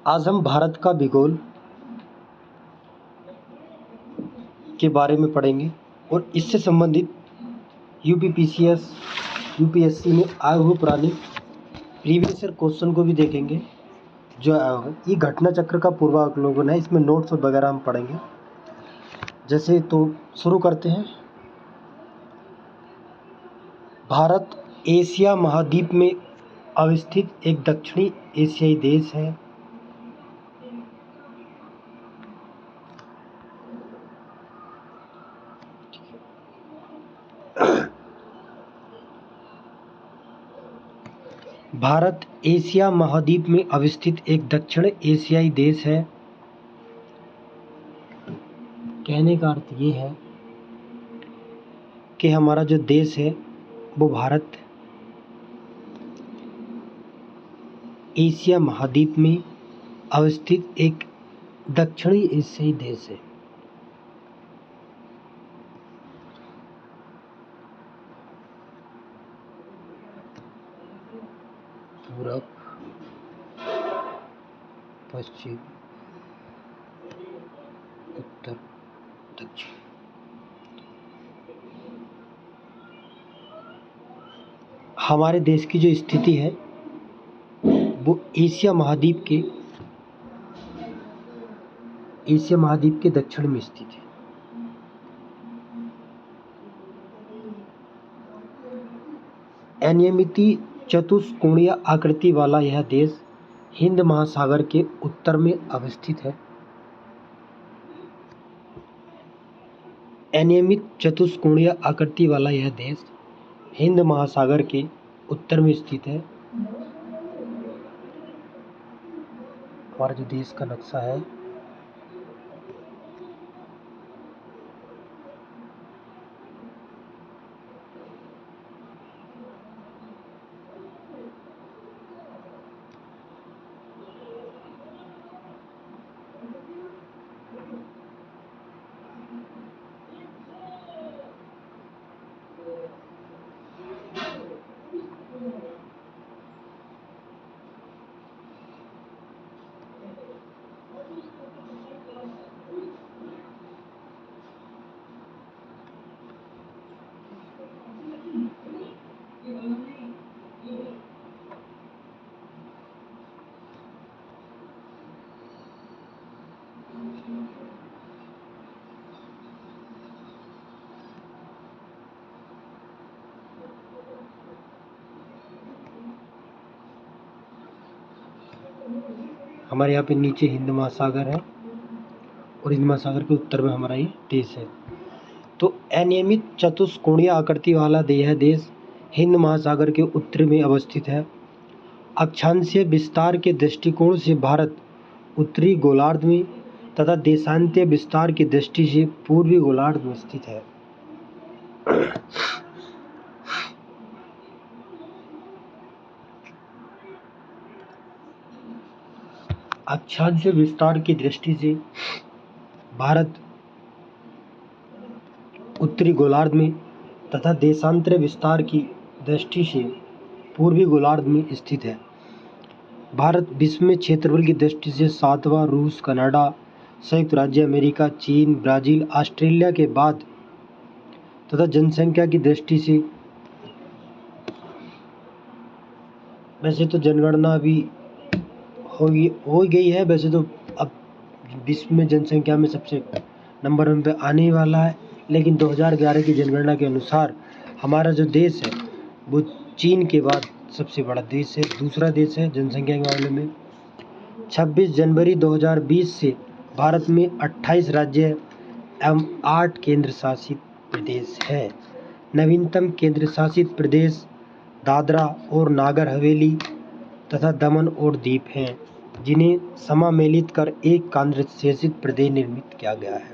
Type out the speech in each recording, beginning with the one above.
आज हम भारत का भूगोल के बारे में पढ़ेंगे और इससे संबंधित यूपीपीसीएस यूपीएससी में आए हुए पुराने प्रीवियस ईयर क्वेश्चन को भी देखेंगे जो आया होगा। ये घटना चक्र का पूर्वावलोकन है, इसमें नोट्स वगैरह हम पढ़ेंगे। जैसे तो शुरू करते हैं। भारत एशिया महाद्वीप में अवस्थित एक दक्षिणी एशियाई देश है। भारत एशिया महाद्वीप में अवस्थित एक दक्षिण एशियाई देश है। कहने का अर्थ ये है कि हमारा जो देश है वो भारत एशिया महाद्वीप में अवस्थित एक दक्षिणी एशियाई देश है। पूरब, पश्चिम, उत्तर, दक्षिण। हमारे देश की जो स्थिति है वो एशिया महाद्वीप के दक्षिण में स्थित है। अनियमित चतुष्कोणीय आकृति वाला यह देश हिंद महासागर के उत्तर में अवस्थित है। अनियमित चतुष्कोणीय आकृति वाला यह देश हिंद महासागर के उत्तर में स्थित है। हमारा जो देश का नक्शा है हमारे यहाँ पे नीचे हिंद महासागर है और हिंद महासागर के उत्तर में हमारा ये देश है। तो अनियमित चतुष्कोणीय आकृति वाला यह देश हिंद महासागर के उत्तर में अवस्थित है। अक्षांशीय विस्तार के दृष्टिकोण से भारत उत्तरी गोलार्ध में तथा देशांतीय विस्तार की दृष्टि से पूर्वी गोलार्ध में स्थित है। अक्षांशीय विस्तार की दृष्टि से भारत उत्तरी गोलार्ध में तथा देशांतरीय विस्तार की दृष्टि से पूर्वी गोलार्ध में स्थित है। भारत विश्व में क्षेत्रफल की दृष्टि से 7वां रूस, कनाडा, संयुक्त राज्य अमेरिका, चीन, ब्राजील, ऑस्ट्रेलिया के बाद तथा जनसंख्या की दृष्टि से वैसे तो जनगणना अभी हो गई है। वैसे तो अब विश्व में जनसंख्या में सबसे नंबर 1 पे आने ही वाला है, लेकिन 2011 की जनगणना के अनुसार हमारा जो देश है वो चीन के बाद सबसे बड़ा देश है, दूसरा देश है जनसंख्या के मामले में। 26 जनवरी 2020 से भारत में 28 राज्य एवं 8 केंद्र शासित प्रदेश है। नवीनतम केंद्र शासित प्रदेश दादरा और नागर हवेली तथा दमन और दीप हैं, जिन्हें समामेलित कर एक केंद्र शासित प्रदेश निर्मित किया गया है।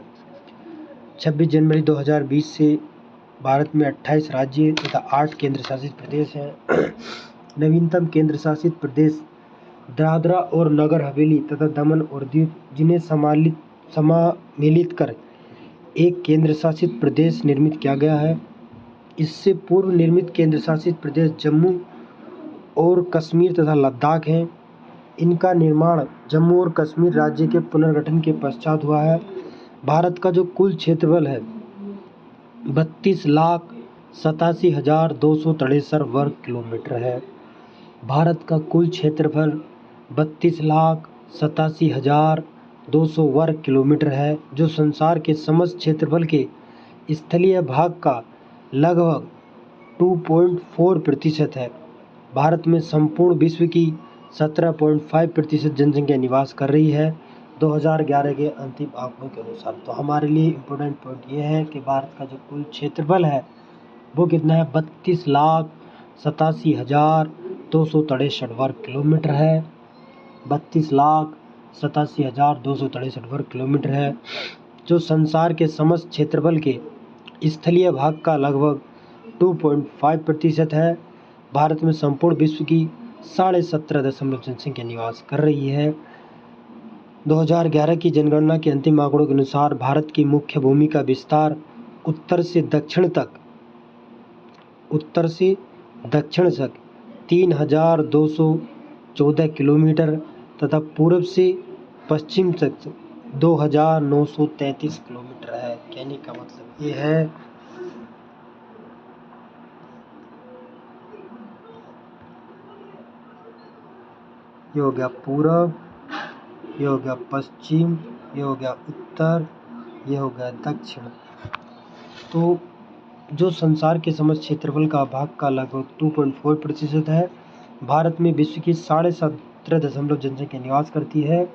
26 जनवरी 2020 से भारत में 28 राज्य तथा 8 केंद्र शासित प्रदेश हैं। नवीनतम केंद्र शासित प्रदेश दादरा और नगर हवेली तथा दमन और दीप, जिन्हें समामेलित कर एक केंद्र शासित प्रदेश निर्मित किया गया है। इससे पूर्व निर्मित केंद्र शासित प्रदेश जम्मू और कश्मीर तथा लद्दाख हैं। इनका निर्माण जम्मू और कश्मीर राज्य के पुनर्गठन के पश्चात हुआ है। भारत का जो कुल क्षेत्रफल है 32,87,263 वर्ग किलोमीटर है। भारत का कुल क्षेत्रफल 32,87,200 वर्ग किलोमीटर है, जो संसार के समस्त क्षेत्रफल के स्थलीय भाग का लगभग 2.4% है। भारत में संपूर्ण विश्व की 17.5% जनसंख्या निवास कर रही है 2011 के अंतिम आंकड़ों के अनुसार। तो हमारे लिए इम्पोर्टेंट पॉइंट ये है कि भारत का जो कुल क्षेत्रफल है वो कितना है, 32,87,263 वर्ग किलोमीटर है। 32,87,263 वर्ग किलोमीटर है, जो संसार के समस्त क्षेत्रफल के स्थलीय भाग का लगभग 2.5% है। भारत में संपूर्ण विश्व की 17.5% जनसंख्या निवास कर रही है। 2011 की जनगणना के अंतिम आंकड़ों के अनुसार भारत की मुख्य भूमि का विस्तार उत्तर से दक्षिण तक 3,214 किलोमीटर तथा पूर्व से पश्चिम तक 2,933 किलोमीटर है। कहने का मतलब ये है ये हो गया पूरब, ये हो गया पश्चिम, ये हो गया उत्तर, ये हो गया दक्षिण। तो जो संसार के समस्त क्षेत्रफल का भाग का लगभग 2.4% है। भारत में विश्व की 17.5% जनसंख्या निवास करती है।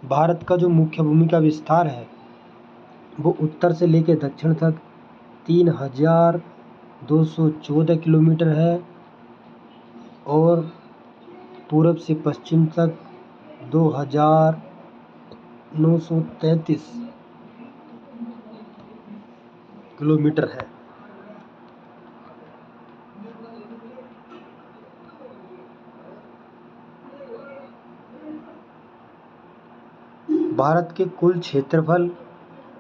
भारत का जो मुख्य भूमि का विस्तार है वो उत्तर से लेकर दक्षिण तक 3,214 किलोमीटर है और पूरब से पश्चिम तक 2,933 किलोमीटर है। भारत के कुल क्षेत्रफल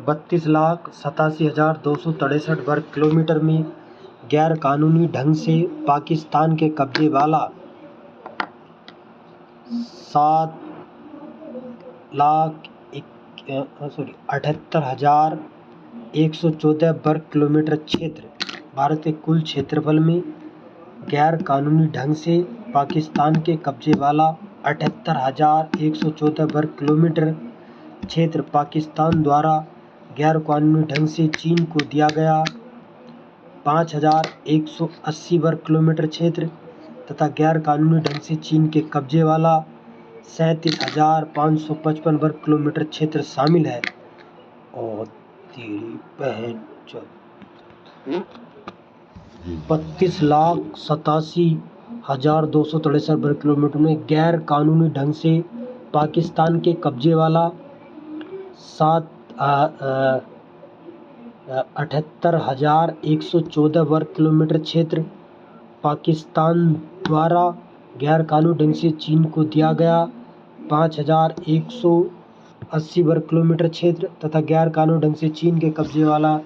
32,87,263 वर्ग किलोमीटर में गैर कानूनी ढंग से पाकिस्तान के कब्जे वाला 78,114 वर्ग किलोमीटर क्षेत्र। भारत के कुल क्षेत्रफल में गैर कानूनी ढंग से पाकिस्तान के कब्जे वाला 78,114 वर्ग किलोमीटर क्षेत्र पाकिस्तान द्वारा गैर कानूनी ढंग से चीन को दिया गया 5,180 वर्ग किलोमीटर क्षेत्र तथा गैर कानूनी ढंग से चीन के कब्जे वाला 37,555 वर्ग किलोमीटर क्षेत्र शामिल है। और तेरी बहन 32,87,263 वर्ग किलोमीटर में गैर कानूनी ढंग से पाकिस्तान के कब्जे वाला 78,114 वर्ग किलोमीटर क्षेत्र पाकिस्तान द्वारा गैर कानूनी ढंग से चीन को दिया गया 5,180 वर्ग किलोमीटर क्षेत्र तथा गैर कानूनी ढंग से चीन के कब्जे वाला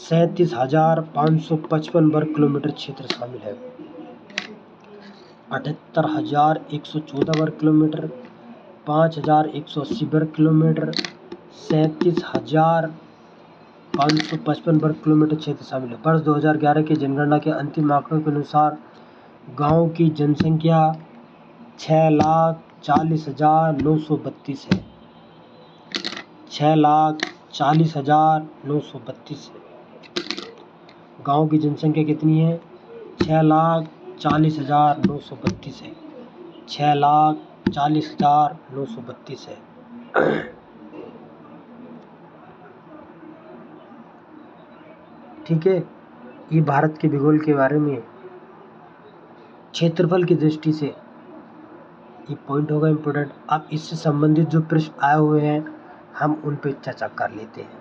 37,555 वर्ग किलोमीटर क्षेत्र शामिल है। 78,114 वर्ग किलोमीटर, 5,180 वर्ग किलोमीटर, 37,555 वर्ग किलोमीटर क्षेत्र शामिल है। वर्ष 2011 की जनगणना के अंतिम आंकड़ों के अनुसार गांव की जनसंख्या 6,40,932 है। 6,40,932 है। गांव की जनसंख्या कितनी है? 6,40,932 है। 6,40,932 है। ठीक है, ये भारत के भूगोल के बारे में क्षेत्रफल की दृष्टि से ये पॉइंट होगा इम्पोर्टेंट। अब इससे संबंधित जो प्रश्न आए हुए हैं हम उन पर चर्चा कर लेते हैं।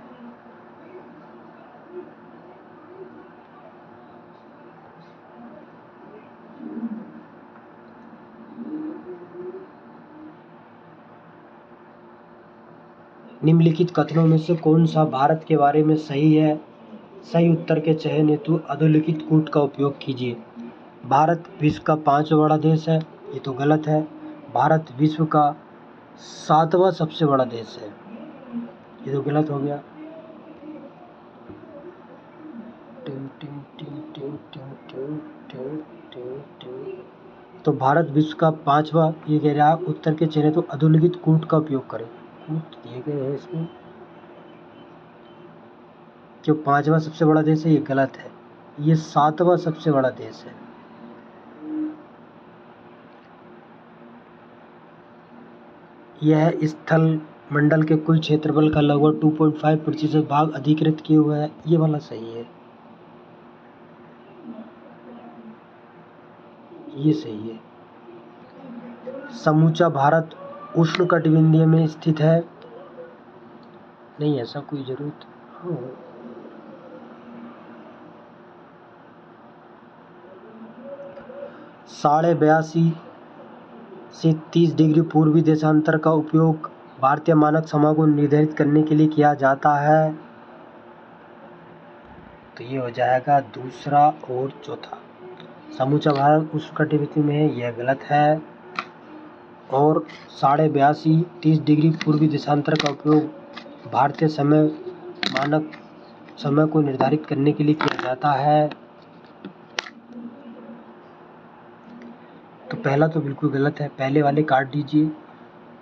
निम्नलिखित कथनों में से कौन सा भारत के बारे में सही है? सही उत्तर के चयन हेतु अधोलिखित कूट का उपयोग कीजिए। भारत विश्व का 5वां बड़ा देश है, ये तो गलत है। भारत विश्व का 7वां सबसे बड़ा देश है। ये तो गलत हो गया। टिंग टिंग टिंग टिंग टिंग टिंग टिंग टिंग टिंग। तो भारत विश्व का 5वां, ये कह रहा है उत्तर के चेहरे तो अधोलिखित कूट का उपयोग करें। कूट दिए गए हैं इसमें, जो 5वां सबसे बड़ा देश है ये गलत है, ये 7वां सबसे बड़ा देश है। यह स्थल मंडल के कुल क्षेत्रफल का लगभग 2.5% भाग अधिकृत किए हुए है। ये वाला सही है, ये सही है। समूचा भारत उष्णकटिबंधीय में स्थित है। नहीं, ऐसा कोई जरूरत हो। 82.5 से 30 डिग्री पूर्वी देशांतर का उपयोग भारतीय मानक समय को निर्धारित करने के लिए किया जाता है। तो ये हो जाएगा दूसरा और चौथा। समूचा भारत उष्णकटिबंधीय में है, यह गलत है। और 82.5 30 डिग्री पूर्वी देशांतर का उपयोग भारतीय समय मानक समय को निर्धारित करने के लिए किया जाता है। तो पहला तो बिल्कुल गलत है, पहले वाले काट दीजिए।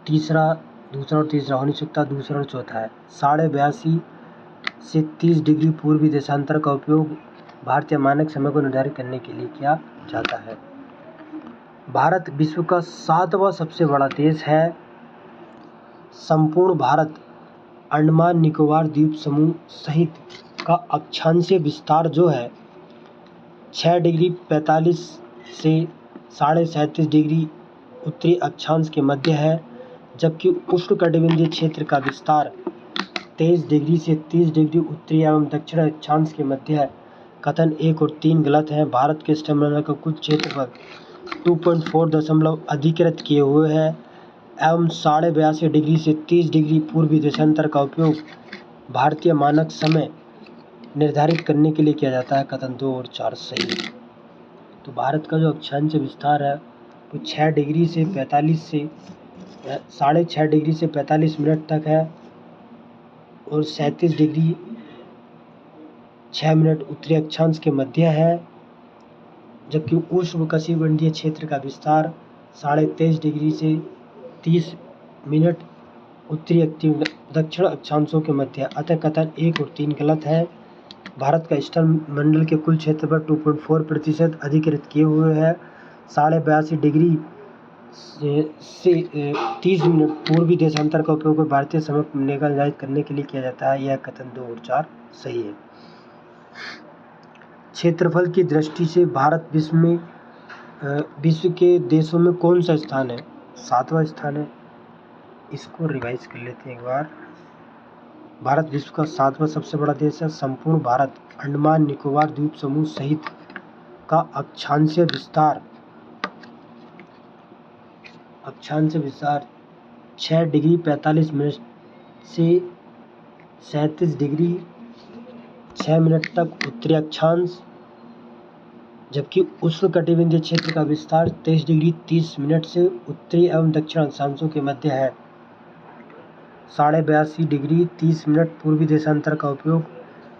दूसरा और तीसरा हो नहीं सकता, दूसरा और चौथा है। 82.5 से 30 डिग्री पूर्वी देशांतर का उपयोग भारतीय मानक समय को निर्धारित करने के लिए किया जाता है। भारत विश्व का 7वां सबसे बड़ा देश है। संपूर्ण भारत अंडमान निकोबार द्वीप समूह सहित का अक्षांशीय विस्तार जो है 6 डिग्री 45 से 37.5 डिग्री उत्तरी अक्षांश के मध्य है, जबकि उष्णकटिबंधीय क्षेत्र का विस्तार 23 डिग्री से 30 डिग्री उत्तरी एवं दक्षिण अक्षांश के मध्य है। कथन 1 और 3 गलत हैं। भारत के स्थलमंडल का कुल क्षेत्रफल 2.4 अधिकृत किए हुए है एवं 82.5 डिग्री से 30 डिग्री पूर्वी देशांतर का उपयोग भारतीय मानक समय निर्धारित करने के लिए किया जाता है। कथन 2 और 4 सही है। तो भारत का जो अक्षांशीय विस्तार है वो 6 डिग्री से 45 से 6.5 डिग्री से 45 मिनट तक है और 37 डिग्री 6 मिनट उत्तरी अक्षांश के मध्य है, जबकि उष्णकटिबंधीय क्षेत्र का विस्तार 23.5 डिग्री से 30 मिनट उत्तरी दक्षिण अक्षांशों के मध्य है। अतः कथन 1 और 3 गलत है। भारत का स्थलमंडल के कुल क्षेत्र पर 2.4% अधिकृत किए हुए है। 82.5 डिग्री से 30 मिनट पूर्वी देशांतर का उपयोग भारतीय समय निर्धारित करने के लिए किया जाता है। यह कथन 2 और 4 सही है। क्षेत्रफल की दृष्टि से भारत विश्व के देशों में कौन सा स्थान है? 7वां स्थान है। इसको रिवाइज कर लेते हैं एक बार। भारत विश्व का 7वां सबसे बड़ा देश है। संपूर्ण भारत अंडमान निकोबार द्वीप समूह सहित का अक्षांशीय विस्तार 6 डिग्री 45 मिनट से 37 डिग्री 6 मिनट तक उत्तरी अक्षांश, जबकि उष्णकटिबंधीय क्षेत्र का विस्तार 23 डिग्री 30 मिनट से उत्तरी एवं दक्षिण अक्षांशों के मध्य है। 82.5 डिग्री 30 मिनट पूर्वी देशांतर का उपयोग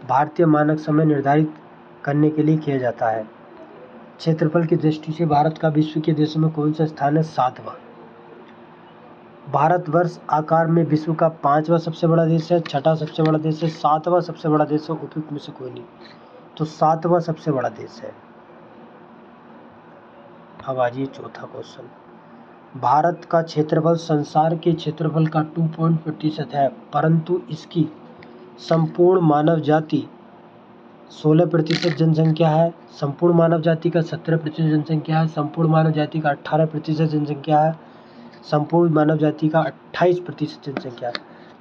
भारतीय मानक समय निर्धारित करने के लिए किया जाता है। क्षेत्रफल की दृष्टि से भारत का विश्व के देशों में कौन सा स्थान है? 7वां। भारतवर्ष आकार में विश्व का 5वां सबसे बड़ा देश है, 6वां सबसे बड़ा देश है, 7वां सबसे बड़ा देश है, उपयुक्त में से कोई नहीं। तो 7वां सबसे बड़ा देश है। अब आइए चौथा क्वेश्चन। भारत का क्षेत्रफल संसार के क्षेत्रफल का 2% है, परंतु इसकी संपूर्ण मानव जाति 16% जनसंख्या है, संपूर्ण मानव जाति का 17% जनसंख्या है, संपूर्ण मानव जाति का 18% जनसंख्या है, संपूर्ण मानव जाति का 28% जनसंख्या।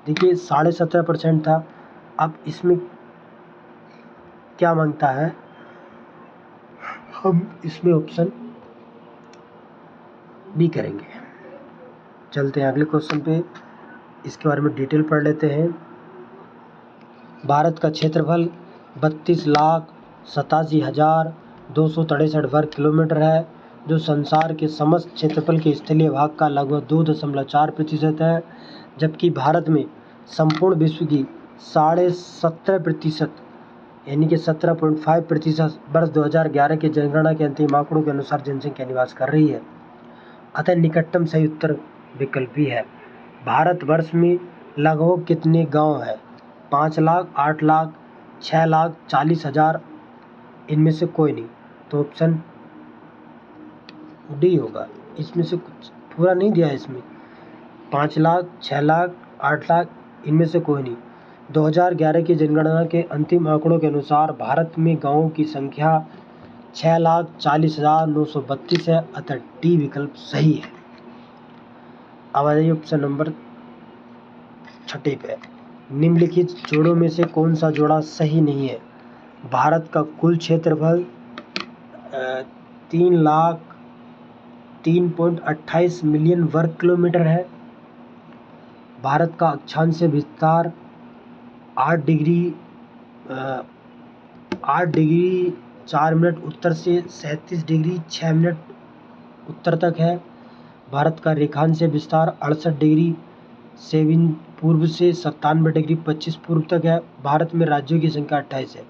देखिए 17.5% था। अब इसमें क्या मांगता है? हम इसमें ऑप्शन बी करेंगे। चलते हैं अगले क्वेश्चन पे, इसके बारे में डिटेल पढ़ लेते हैं। भारत का क्षेत्रफल 32,87,263 वर्ग किलोमीटर है, जो संसार के समस्त क्षेत्रफल के स्थलीय भाग का लगभग 2.4% है, जबकि भारत में संपूर्ण विश्व की 17.5% यानी कि 17.5% वर्ष 2011 की जनगणना के अंतिम आंकड़ों के अनुसार जनसंख्या निवास कर रही है। अतः निकटतम सही उत्तर विकल्प भी है। भारतवर्ष में लगभग कितने गांव हैं? 5 लाख, 8 लाख, 6 लाख, 40,000, इनमें से कोई नहीं। तो ऑप्शन डी होगा। इसमें से कुछ पूरा नहीं दिया है इसमें। 5 लाख, 6 लाख, 8 लाख, इनमें से कोई नहीं। 2011 की जनगणना के अंतिम आंकड़ों के अनुसार भारत में गांवों की संख्या 6,40,932 है, अतः डी विकल्प सही है। अब आ जाइए ऑप्शन नंबर 6 पे। निम्नलिखित जोड़ों में से कौन सा जोड़ा सही नहीं है? भारत का कुल क्षेत्रफल 3,03.28 मिलियन वर्ग किलोमीटर है। भारत का अक्षांश विस्तार 8 डिग्री 4 मिनट उत्तर से 37 डिग्री 6 मिनट उत्तर तक है। भारत का रेखांश विस्तार 68 डिग्री 7 पूर्व से 97 डिग्री 25 पूर्व तक है। भारत में राज्यों की संख्या 28 है।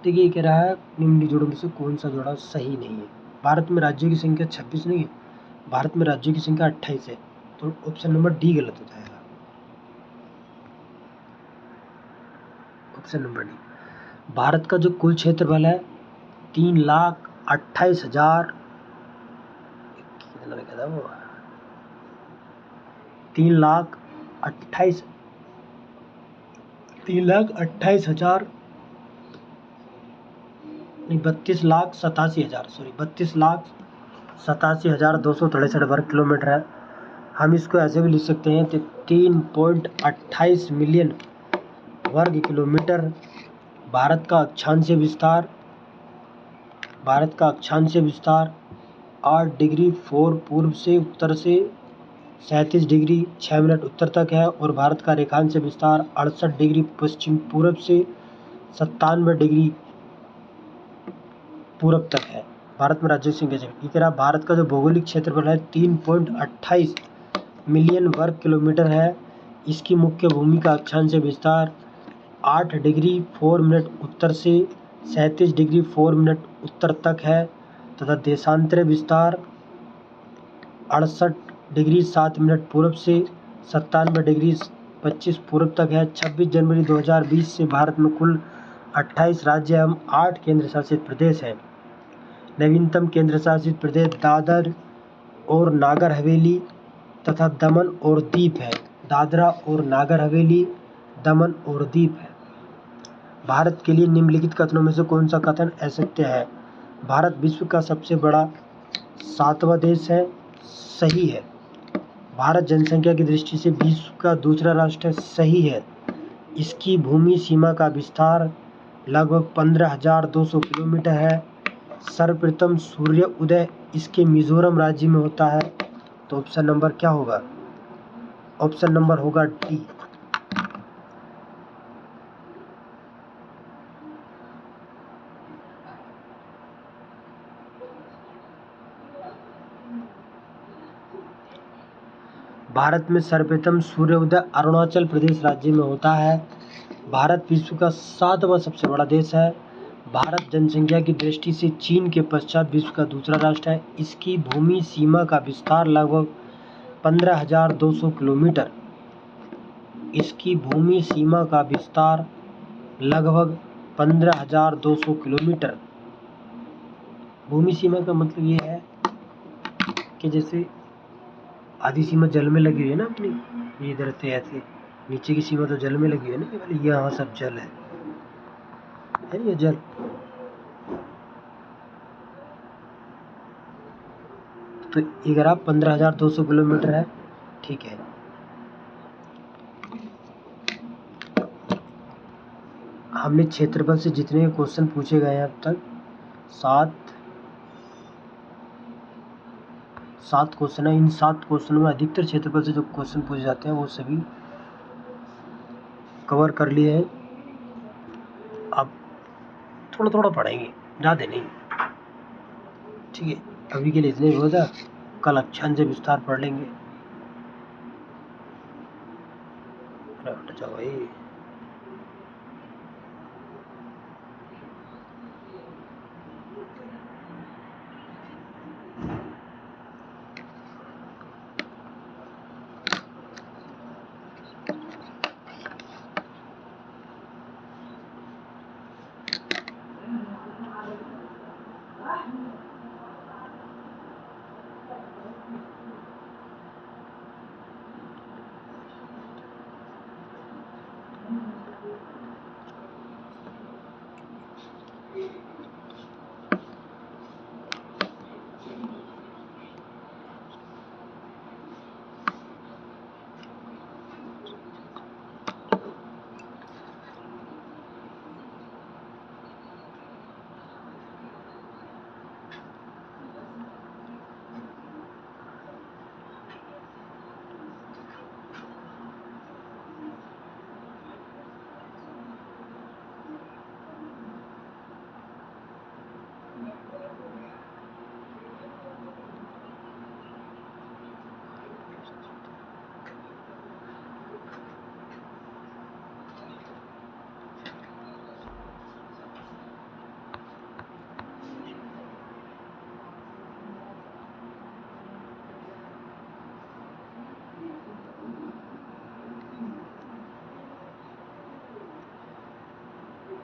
देखिए, कह रहा है निम्न जोड़ों में से कौन सा जोड़ा सही नहीं है? भारत में राज्यों की संख्या 26 नहीं है, भारत में राज्यों की संख्या 28 है। तो ऑप्शन नंबर डी गलत हो जाएगा। Option number D. भारत का जो कुल क्षेत्रफल है 3,28,000 कितना लिखा था वो 3,28,000 नहीं 32,87,263 वर्ग किलोमीटर है। हम इसको ऐसे भी लिख सकते हैं कि 3.28 मिलियन वर्ग किलोमीटर। भारत का अक्षांश विस्तार 8 डिग्री 4 पूर्व से उत्तर से 37 डिग्री 6 मिनट उत्तर तक है और भारत का रेखांश विस्तार 68 डिग्री पश्चिम पूर्व से 97 डिग्री पूर्व तक है। भारत में राज्यों की संख्या भारत का जो भौगोलिक क्षेत्रफल है 3.28 मिलियन वर्ग किलोमीटर है। इसकी मुख्य भूमि का अक्षांश विस्तार 8 डिग्री 4 मिनट उत्तर से 37 डिग्री 4 मिनट उत्तर तक है तथा देशांतर विस्तार 68 डिग्री 7 मिनट पूर्व से 97 डिग्री 25 पूर्व तक है। 26 जनवरी 2020 से भारत में कुल 28 राज्य एवं 8 केंद्र शासित प्रदेश हैं। नवीनतम केंद्र शासित प्रदेश दादर और नागर हवेली तथा दमन और दीप है। दादरा और नागर हवेली, दमन और दीप है। भारत के लिए निम्नलिखित कथनों में से कौन सा कथन असत्य है? भारत विश्व का सबसे बड़ा 7वां देश है। सही है। भारत जनसंख्या की दृष्टि से विश्व का दूसरा राष्ट्र है। सही है। इसकी भूमि सीमा का विस्तार लगभग 15,200 किलोमीटर है। सर्वप्रथम सूर्य उदय इसके मिजोरम राज्य में होता है। तो ऑप्शन नंबर क्या होगा? ऑप्शन नंबर होगा डी। भारत में सर्वप्रथम सूर्योदय अरुणाचल प्रदेश राज्य में होता है। भारत विश्व का 7वां सबसे बड़ा देश है। भारत जनसंख्या की दृष्टि से चीन के पश्चात विश्व का दूसरा राष्ट्र है। इसकी भूमि सीमा का विस्तार लगभग 15,200 किलोमीटर। इसकी भूमि सीमा का विस्तार लगभग 15,200 किलोमीटर। भूमि सीमा का मतलब ये है कि जैसे आधी सीमा जल में लगी हुई है ना अपनी, ये इधर से ऐसे नीचे की सीमा तो जल में लगी हुई है ना, ये वाली यहाँ सब जल है ये जल। तो ये ग्राफ 15,200 किलोमीटर है। ठीक है। हमने क्षेत्रफल से जितने क्वेश्चन पूछे गए हैं अब तक 7 क्वेश्चन है। इन 7 क्वेश्चनों में अधिकतर क्षेत्रफल से जो क्वेश्चन पूछे जाते हैं वो सभी कवर कर लिए हैं। अब थोड़ा थोड़ा पढ़ेंगे, ज़्यादा नहीं। ठीक है। अभी के लिए इतने बहुत है, कल अच्छा से विस्तार पढ़ लेंगे। अरे हट जाओ भाई।